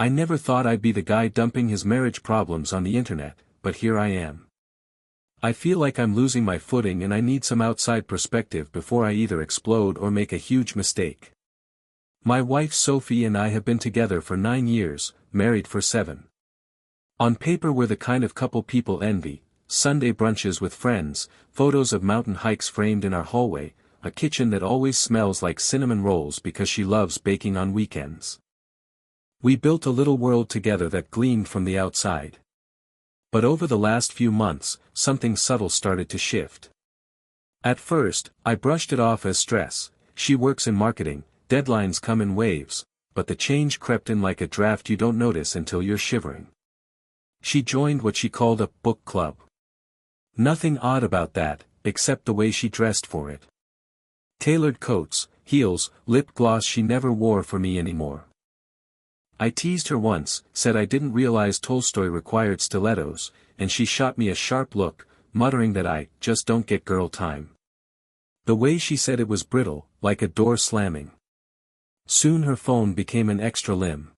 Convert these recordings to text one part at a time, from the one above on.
I never thought I'd be the guy dumping his marriage problems on the internet, but here I am. I feel like I'm losing my footing and I need some outside perspective before I either explode or make a huge mistake. My wife Sophie and I have been together for 9 years, married for 7. On paper we're the kind of couple people envy: Sunday brunches with friends, photos of mountain hikes framed in our hallway, a kitchen that always smells like cinnamon rolls because she loves baking on weekends. We built a little world together that gleamed from the outside. But over the last few months, something subtle started to shift. At first, I brushed it off as stress. She works in marketing, deadlines come in waves, but the change crept in like a draft you don't notice until you're shivering. She joined what she called a book club. Nothing odd about that, except the way she dressed for it. Tailored coats, heels, lip gloss she never wore for me anymore. I teased her once, said I didn't realize Tolstoy required stilettos, and she shot me a sharp look, muttering that I just don't get girl time. The way she said it was brittle, like a door slamming. Soon her phone became an extra limb.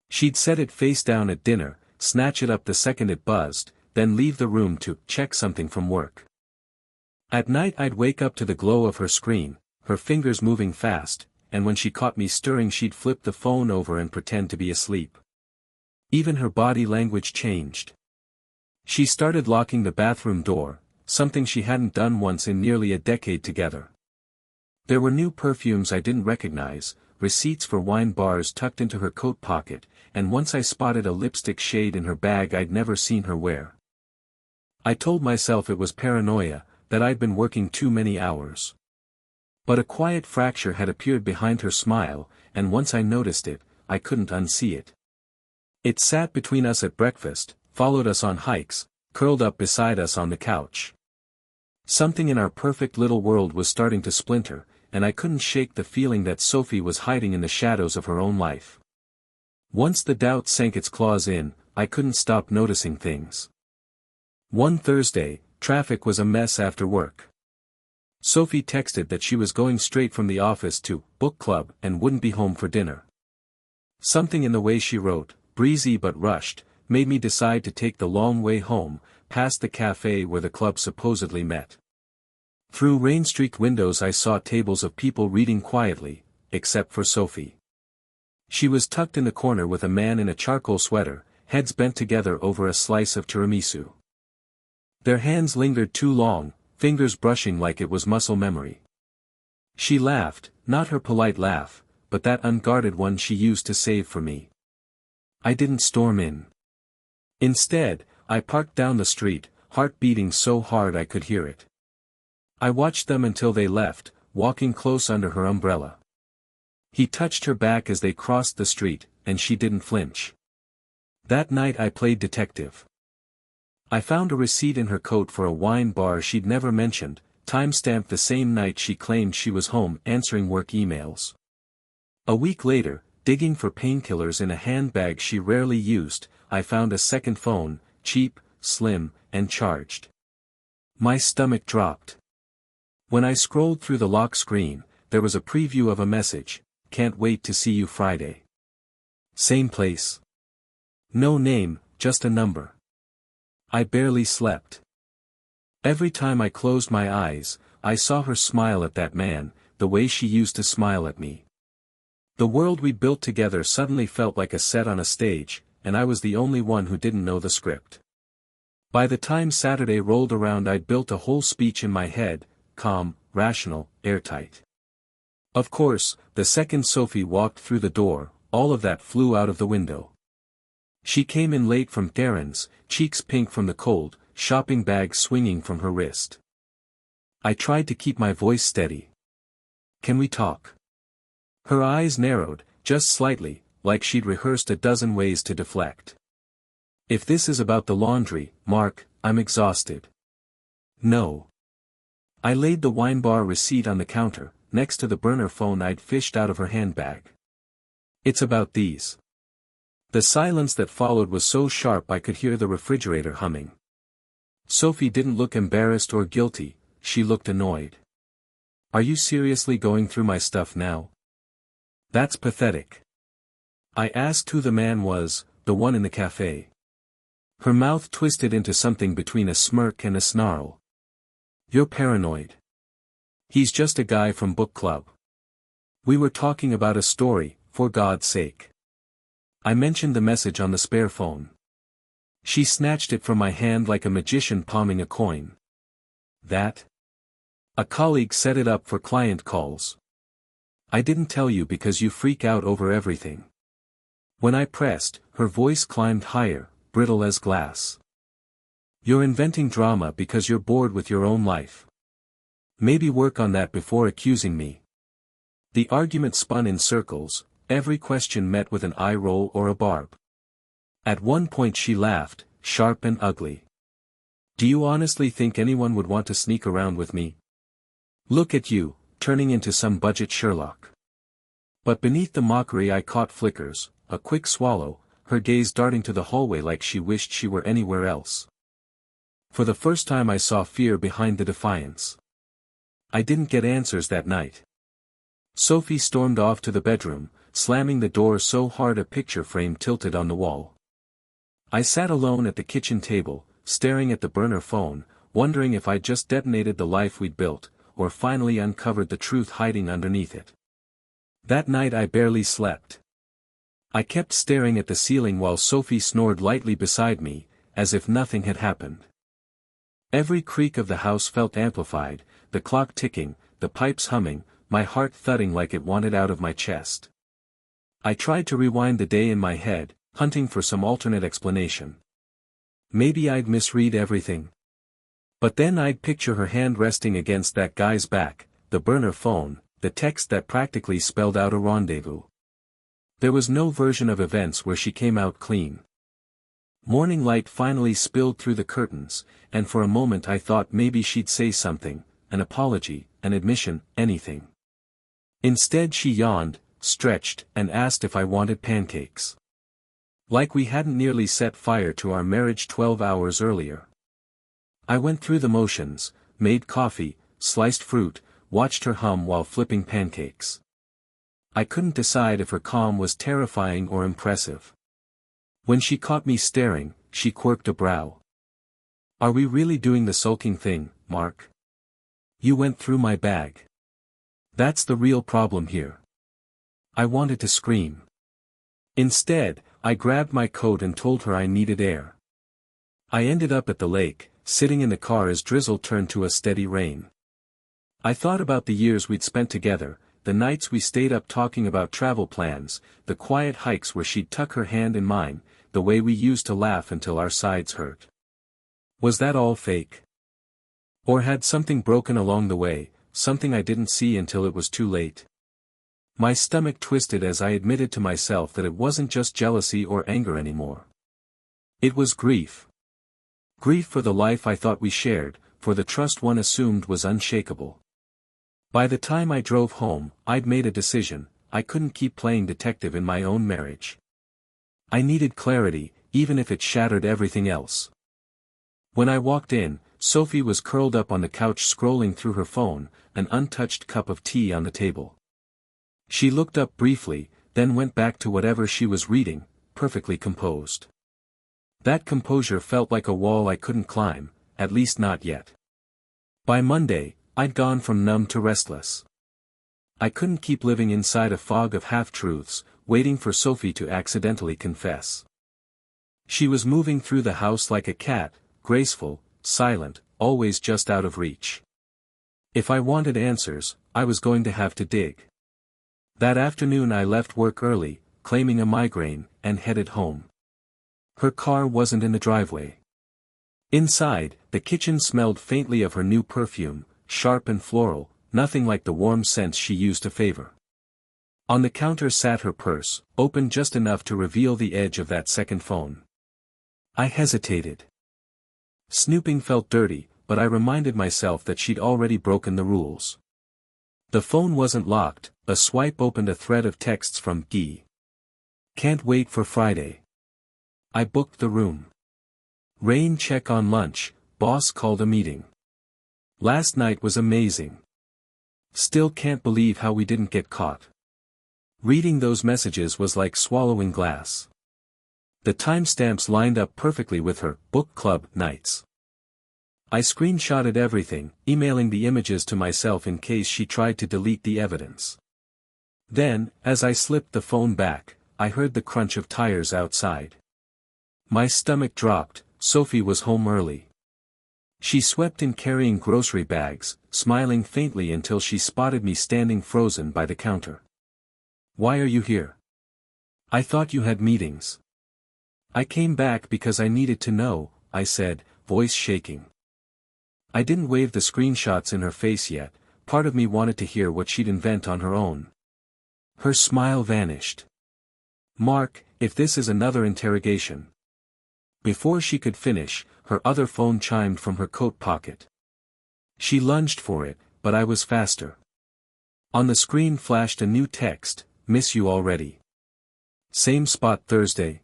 She'd set it face down at dinner, snatch it up the second it buzzed, then leave the room to check something from work. At night I'd wake up to the glow of her screen, her fingers moving fast, and when she caught me stirring she'd flip the phone over and pretend to be asleep. Even her body language changed. She started locking the bathroom door, something she hadn't done once in nearly a decade together. There were new perfumes I didn't recognize, receipts for wine bars tucked into her coat pocket, and once I spotted a lipstick shade in her bag I'd never seen her wear. I told myself it was paranoia, that I'd been working too many hours. But a quiet fracture had appeared behind her smile, and once I noticed it, I couldn't unsee it. It sat between us at breakfast, followed us on hikes, curled up beside us on the couch. Something in our perfect little world was starting to splinter, and I couldn't shake the feeling that Sophie was hiding in the shadows of her own life. Once the doubt sank its claws in, I couldn't stop noticing things. One Thursday, traffic was a mess after work. Sophie texted that she was going straight from the office to book club and wouldn't be home for dinner. Something in the way she wrote, breezy but rushed, made me decide to take the long way home, past the cafe where the club supposedly met. Through rain-streaked windows I saw tables of people reading quietly, except for Sophie. She was tucked in the corner with a man in a charcoal sweater, heads bent together over a slice of tiramisu. Their hands lingered too long, fingers brushing like it was muscle memory. She laughed, not her polite laugh, but that unguarded one she used to save for me. I didn't storm in. Instead, I parked down the street, heart beating so hard I could hear it. I watched them until they left, walking close under her umbrella. He touched her back as they crossed the street, and she didn't flinch. That night I played detective. I found a receipt in her coat for a wine bar she'd never mentioned, time-stamped the same night she claimed she was home answering work emails. A week later, digging for painkillers in a handbag she rarely used, I found a second phone, cheap, slim, and charged. My stomach dropped. When I scrolled through the lock screen, there was a preview of a message: "Can't wait to see you Friday." Same place. No name, just a number. I barely slept. Every time I closed my eyes, I saw her smile at that man, the way she used to smile at me. The world we built together suddenly felt like a set on a stage, and I was the only one who didn't know the script. By the time Saturday rolled around I'd built a whole speech in my head, calm, rational, airtight. Of course, the second Sophie walked through the door, all of that flew out of the window. She came in late from errands, cheeks pink from the cold, shopping bag swinging from her wrist. I tried to keep my voice steady. "Can we talk?" Her eyes narrowed, just slightly, like she'd rehearsed a dozen ways to deflect. "If this is about the laundry, Mark, I'm exhausted." "No." I laid the wine bar receipt on the counter, next to the burner phone I'd fished out of her handbag. "It's about these." The silence that followed was so sharp I could hear the refrigerator humming. Sophie didn't look embarrassed or guilty, she looked annoyed. "Are you seriously going through my stuff now? That's pathetic." I asked who the man was, the one in the cafe. Her mouth twisted into something between a smirk and a snarl. You're paranoid. He's just a guy from book club. We were talking about a story, for God's sake. I mentioned the message on the spare phone. She snatched it from my hand like a magician palming a coin. That? A colleague set it up for client calls. I didn't tell you because you freak out over everything. When I pressed, her voice climbed higher, brittle as glass. You're inventing drama because you're bored with your own life. Maybe work on that before accusing me. The argument spun in circles, every question met with an eye roll or a barb. At one point she laughed, sharp and ugly. Do you honestly think anyone would want to sneak around with me? Look at you, turning into some budget Sherlock. But beneath the mockery I caught flickers, a quick swallow, her gaze darting to the hallway like she wished she were anywhere else. For the first time I saw fear behind the defiance. I didn't get answers that night. Sophie stormed off to the bedroom, slamming the door so hard a picture frame tilted on the wall. I sat alone at the kitchen table, staring at the burner phone, wondering if I'd just detonated the life we'd built, or finally uncovered the truth hiding underneath it. That night I barely slept. I kept staring at the ceiling while Sophie snored lightly beside me, as if nothing had happened. Every creak of the house felt amplified, the clock ticking, the pipes humming, my heart thudding like it wanted out of my chest. I tried to rewind the day in my head, hunting for some alternate explanation. Maybe I'd misread everything. But then I'd picture her hand resting against that guy's back, the burner phone, the text that practically spelled out a rendezvous. There was no version of events where she came out clean. Morning light finally spilled through the curtains, and for a moment I thought maybe she'd say something, an apology, an admission, anything. Instead she yawned, stretched, and asked if I wanted pancakes. Like we hadn't nearly set fire to our marriage 12 hours earlier. I went through the motions, made coffee, sliced fruit, watched her hum while flipping pancakes. I couldn't decide if her calm was terrifying or impressive. When she caught me staring, she quirked a brow. Are we really doing the sulking thing, Mark? You went through my bag. That's the real problem here. I wanted to scream. Instead, I grabbed my coat and told her I needed air. I ended up at the lake, sitting in the car as drizzle turned to a steady rain. I thought about the years we'd spent together, the nights we stayed up talking about travel plans, the quiet hikes where she'd tuck her hand in mine, the way we used to laugh until our sides hurt. Was that all fake? Or had something broken along the way, something I didn't see until it was too late? My stomach twisted as I admitted to myself that it wasn't just jealousy or anger anymore. It was grief. Grief for the life I thought we shared, for the trust one assumed was unshakable. By the time I drove home, I'd made a decision: I couldn't keep playing detective in my own marriage. I needed clarity, even if it shattered everything else. When I walked in, Sophie was curled up on the couch scrolling through her phone, an untouched cup of tea on the table. She looked up briefly, then went back to whatever she was reading, perfectly composed. That composure felt like a wall I couldn't climb, at least not yet. By Monday, I'd gone from numb to restless. I couldn't keep living inside a fog of half-truths, waiting for Sophie to accidentally confess. She was moving through the house like a cat, graceful, silent, always just out of reach. If I wanted answers, I was going to have to dig. That afternoon I left work early, claiming a migraine, and headed home. Her car wasn't in the driveway. Inside, the kitchen smelled faintly of her new perfume, sharp and floral, nothing like the warm scents she used to favor. On the counter sat her purse, open just enough to reveal the edge of that second phone. I hesitated. Snooping felt dirty, but I reminded myself that she'd already broken the rules. The phone wasn't locked, a swipe opened a thread of texts from Guy. Can't wait for Friday. I booked the room. Rain check on lunch, boss called a meeting. Last night was amazing. Still can't believe how we didn't get caught. Reading those messages was like swallowing glass. The timestamps lined up perfectly with her book club nights. I screenshotted everything, emailing the images to myself in case she tried to delete the evidence. Then, as I slipped the phone back, I heard the crunch of tires outside. My stomach dropped. Sophie was home early. She swept in carrying grocery bags, smiling faintly until she spotted me standing frozen by the counter. "Why are you here? I thought you had meetings." "I came back because I needed to know," I said, voice shaking. I didn't wave the screenshots in her face yet. Part of me wanted to hear what she'd invent on her own. Her smile vanished. "Mark, if this is another interrogation." Before she could finish, her other phone chimed from her coat pocket. She lunged for it, but I was faster. On the screen flashed a new text, "Miss you already. Same spot Thursday."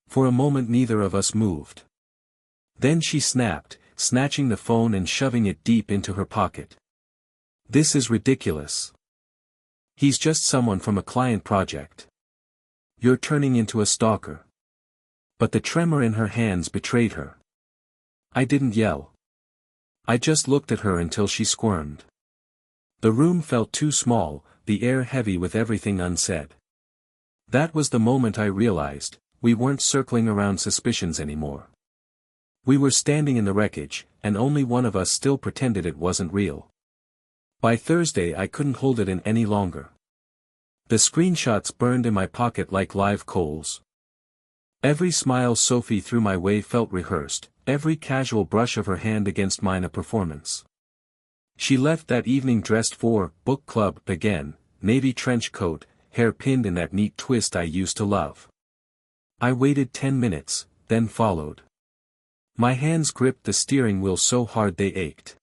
For a moment neither of us moved. Then she snapped, snatching the phone and shoving it deep into her pocket. "This is ridiculous. He's just someone from a client project. You're turning into a stalker." But the tremor in her hands betrayed her. I didn't yell. I just looked at her until she squirmed. The room felt too small, the air heavy with everything unsaid. That was the moment I realized, we weren't circling around suspicions anymore. We were standing in the wreckage, and only one of us still pretended it wasn't real. By Thursday I couldn't hold it in any longer. The screenshots burned in my pocket like live coals. Every smile Sophie threw my way felt rehearsed, every casual brush of her hand against mine a performance. She left that evening dressed for book club again, navy trench coat, hair pinned in that neat twist I used to love. I waited 10 minutes, then followed. My hands gripped the steering wheel so hard they ached.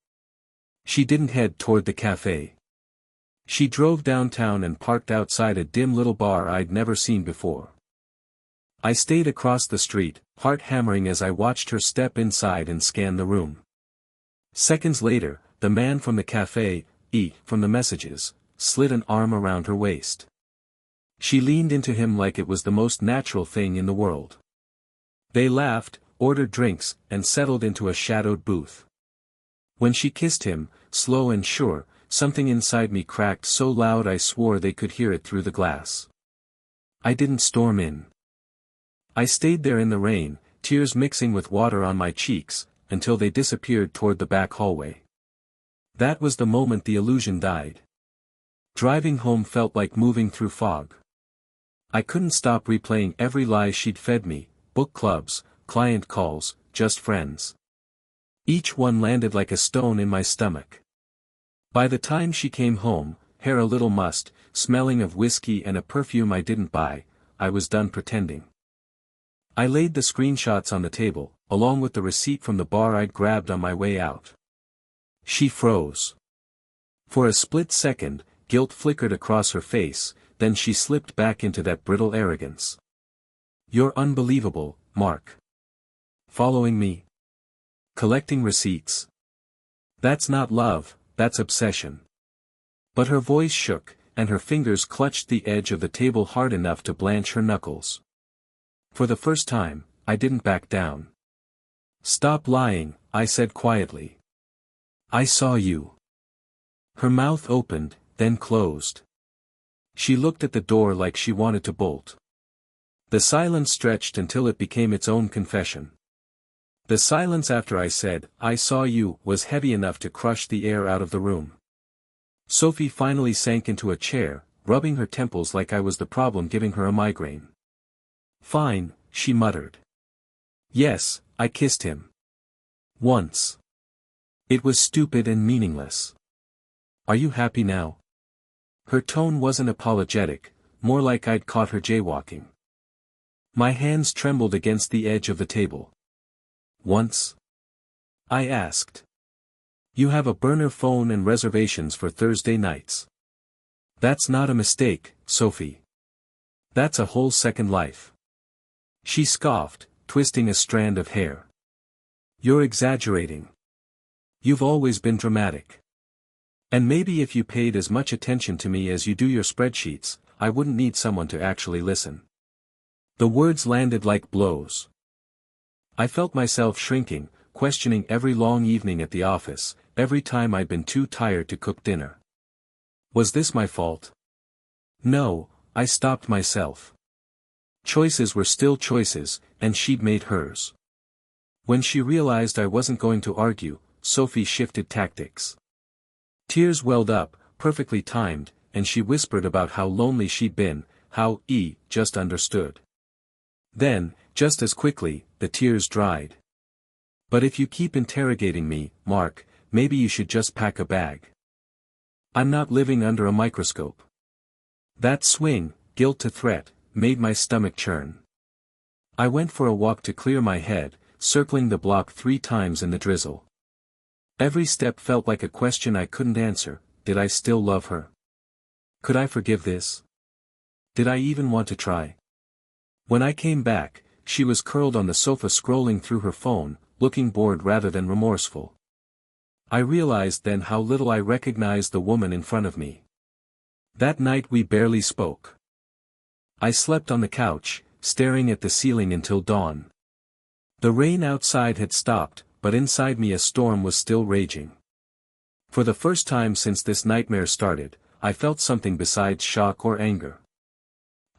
She didn't head toward the cafe. She drove downtown and parked outside a dim little bar I'd never seen before. I stayed across the street, heart hammering as I watched her step inside and scan the room. Seconds later, the man from the cafe, from the messages, slid an arm around her waist. She leaned into him like it was the most natural thing in the world. They laughed, ordered drinks, and settled into a shadowed booth. When she kissed him, slow and sure, something inside me cracked so loud I swore they could hear it through the glass. I didn't storm in. I stayed there in the rain, tears mixing with water on my cheeks, until they disappeared toward the back hallway. That was the moment the illusion died. Driving home felt like moving through fog. I couldn't stop replaying every lie she'd fed me, book clubs, client calls, just friends. Each one landed like a stone in my stomach. By the time she came home, hair a little mussed, smelling of whiskey and a perfume I didn't buy, I was done pretending. I laid the screenshots on the table, along with the receipt from the bar I'd grabbed on my way out. She froze. For a split second, guilt flickered across her face, then she slipped back into that brittle arrogance. "You're unbelievable, Mark. Following me? Collecting receipts? That's not love, that's obsession." But her voice shook, and her fingers clutched the edge of the table hard enough to blanch her knuckles. For the first time, I didn't back down. "Stop lying," I said quietly. "I saw you." Her mouth opened, then closed. She looked at the door like she wanted to bolt. The silence stretched until it became its own confession. The silence after I said, "I saw you," was heavy enough to crush the air out of the room. Sophie finally sank into a chair, rubbing her temples like I was the problem giving her a migraine. "Fine," she muttered. "Yes, I kissed him. Once. It was stupid and meaningless. Are you happy now?" Her tone wasn't apologetic, more like I'd caught her jaywalking. My hands trembled against the edge of the table. "Once?" I asked. "You have a burner phone and reservations for Thursday nights. That's not a mistake, Sophie. That's a whole second life." She scoffed, twisting a strand of hair. "You're exaggerating. You've always been dramatic. And maybe if you paid as much attention to me as you do your spreadsheets, I wouldn't need someone to actually listen. The words landed like blows. I felt myself shrinking, questioning every long evening at the office, every time I'd been too tired to cook dinner. Was this my fault? No, I stopped myself. Choices were still choices, and she'd made hers. When she realized I wasn't going to argue, Sophie shifted tactics. Tears welled up, perfectly timed, and she whispered about how lonely she'd been, how just understood. Then, just as quickly, the tears dried. But if you keep interrogating me, Mark, maybe you should just pack a bag. I'm not living under a microscope. That swing, guilt to threat, made my stomach churn. I went for a walk to clear my head, circling the block 3 times in the drizzle. Every step felt like a question I couldn't answer. Did I still love her? Could I forgive this? Did I even want to try? When I came back, she was curled on the sofa scrolling through her phone, looking bored rather than remorseful. I realized then how little I recognized the woman in front of me. That night we barely spoke. I slept on the couch, staring at the ceiling until dawn. The rain outside had stopped, but inside me a storm was still raging. For the first time since this nightmare started, I felt something besides shock or anger.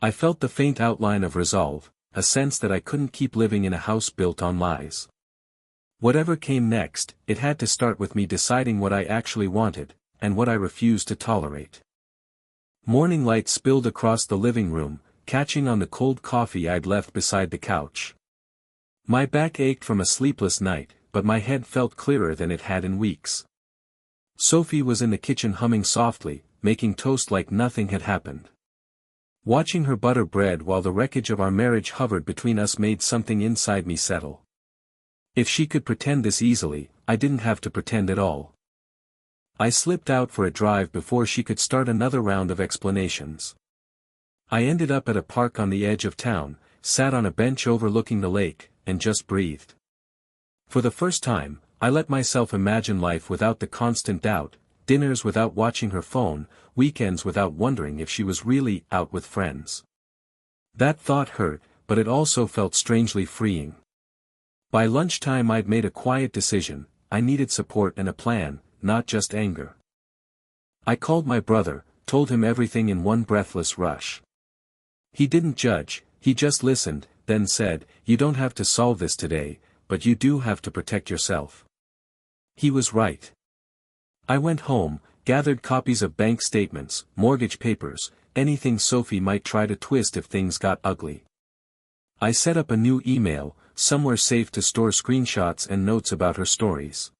I felt the faint outline of resolve, a sense that I couldn't keep living in a house built on lies. Whatever came next, it had to start with me deciding what I actually wanted, and what I refused to tolerate. Morning light spilled across the living room, catching on the cold coffee I'd left beside the couch. My back ached from a sleepless night, but my head felt clearer than it had in weeks. Sophie was in the kitchen humming softly, making toast like nothing had happened. Watching her butter bread while the wreckage of our marriage hovered between us made something inside me settle. If she could pretend this easily, I didn't have to pretend at all. I slipped out for a drive before she could start another round of explanations. I ended up at a park on the edge of town, sat on a bench overlooking the lake, and just breathed. For the first time, I let myself imagine life without the constant doubt, dinners without watching her phone, weekends without wondering if she was really out with friends. That thought hurt, but it also felt strangely freeing. By lunchtime I'd made a quiet decision. I needed support and a plan, not just anger. I called my brother, told him everything in one breathless rush. He didn't judge, he just listened, then said, "You don't have to solve this today, but you do have to protect yourself." He was right. I went home, gathered copies of bank statements, mortgage papers, anything Sophie might try to twist if things got ugly. I set up a new email, somewhere safe to store screenshots and notes about her stories.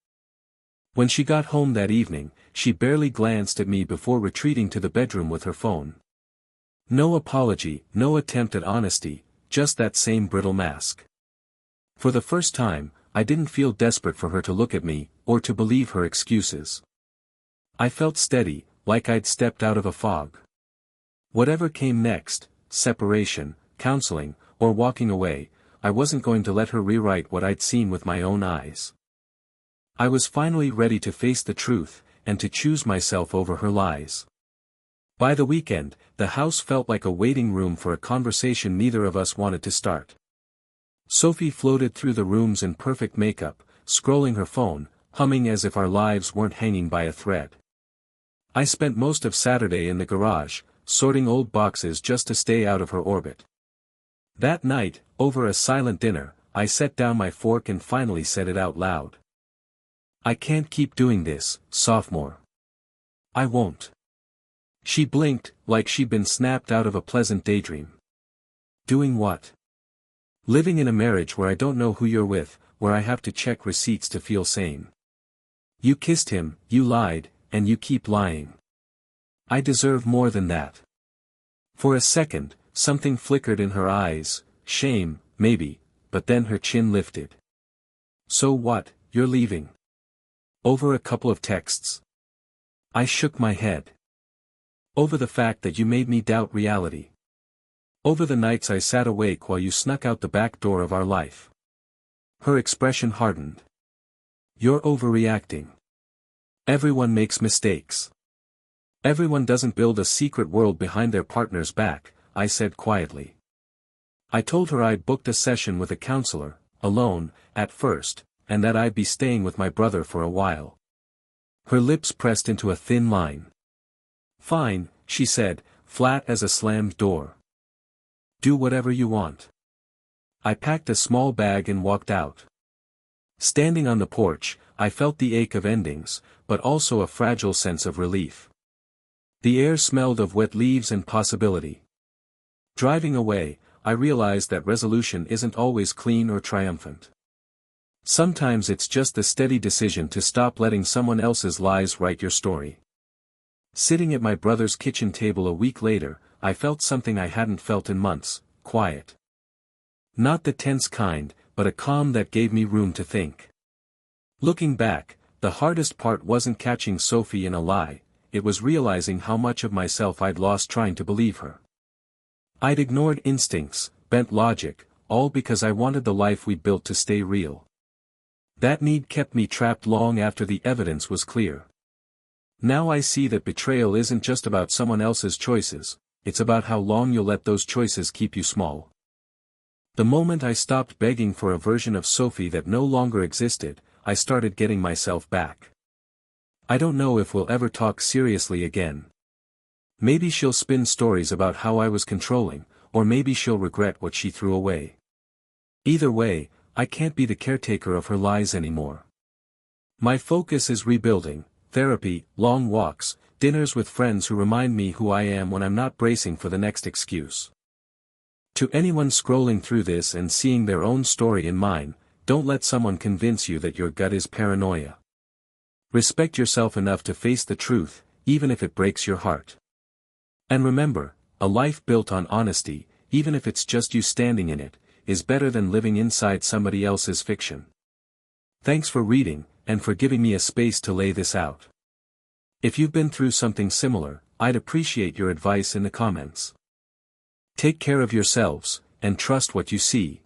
When she got home that evening, she barely glanced at me before retreating to the bedroom with her phone. No apology, no attempt at honesty, just that same brittle mask. For the first time, I didn't feel desperate for her to look at me, or to believe her excuses. I felt steady, like I'd stepped out of a fog. Whatever came next, separation, counseling, or walking away, I wasn't going to let her rewrite what I'd seen with my own eyes. I was finally ready to face the truth, and to choose myself over her lies. By the weekend, the house felt like a waiting room for a conversation neither of us wanted to start. Sophie floated through the rooms in perfect makeup, scrolling her phone, humming as if our lives weren't hanging by a thread. I spent most of Saturday in the garage, sorting old boxes just to stay out of her orbit. That night, over a silent dinner, I set down my fork and finally said it out loud. "I can't keep doing this, sophomore. I won't." She blinked, like she'd been snapped out of a pleasant daydream. "Doing what?" "Living in a marriage where I don't know who you're with, where I have to check receipts to feel sane. You kissed him, you lied, and you keep lying. I deserve more than that." For a second, something flickered in her eyes, shame, maybe, but then her chin lifted. "So what, you're leaving? Over a couple of texts?" I shook my head. "Over the fact that you made me doubt reality. Over the nights I sat awake while you snuck out the back door of our life." Her expression hardened. "You're overreacting. Everyone makes mistakes. Everyone doesn't build a secret world behind their partner's back, I said quietly. I told her I'd booked a session with a counselor, alone, at first, and that I'd be staying with my brother for a while. Her lips pressed into a thin line. Fine, she said, flat as a slammed door. Do whatever you want. I packed a small bag and walked out. Standing on the porch, I felt the ache of endings, but also a fragile sense of relief. The air smelled of wet leaves and possibility. Driving away, I realized that resolution isn't always clean or triumphant. Sometimes it's just the steady decision to stop letting someone else's lies write your story. Sitting at my brother's kitchen table a week later, I felt something I hadn't felt in months, quiet. Not the tense kind, but a calm that gave me room to think. Looking back, the hardest part wasn't catching Sophie in a lie, it was realizing how much of myself I'd lost trying to believe her. I'd ignored instincts, bent logic, all because I wanted the life we'd built to stay real. That need kept me trapped long after the evidence was clear. Now I see that betrayal isn't just about someone else's choices, it's about how long you'll let those choices keep you small. The moment I stopped begging for a version of Sophie that no longer existed, I started getting myself back. I don't know if we'll ever talk seriously again. Maybe she'll spin stories about how I was controlling, or maybe she'll regret what she threw away. Either way, I can't be the caretaker of her lies anymore. My focus is rebuilding, therapy, long walks, dinners with friends who remind me who I am when I'm not bracing for the next excuse. To anyone scrolling through this and seeing their own story in mine, don't let someone convince you that your gut is paranoia. Respect yourself enough to face the truth, even if it breaks your heart. And remember, a life built on honesty, even if it's just you standing in it, is better than living inside somebody else's fiction. Thanks for reading, and for giving me a space to lay this out. If you've been through something similar, I'd appreciate your advice in the comments. Take care of yourselves, and trust what you see.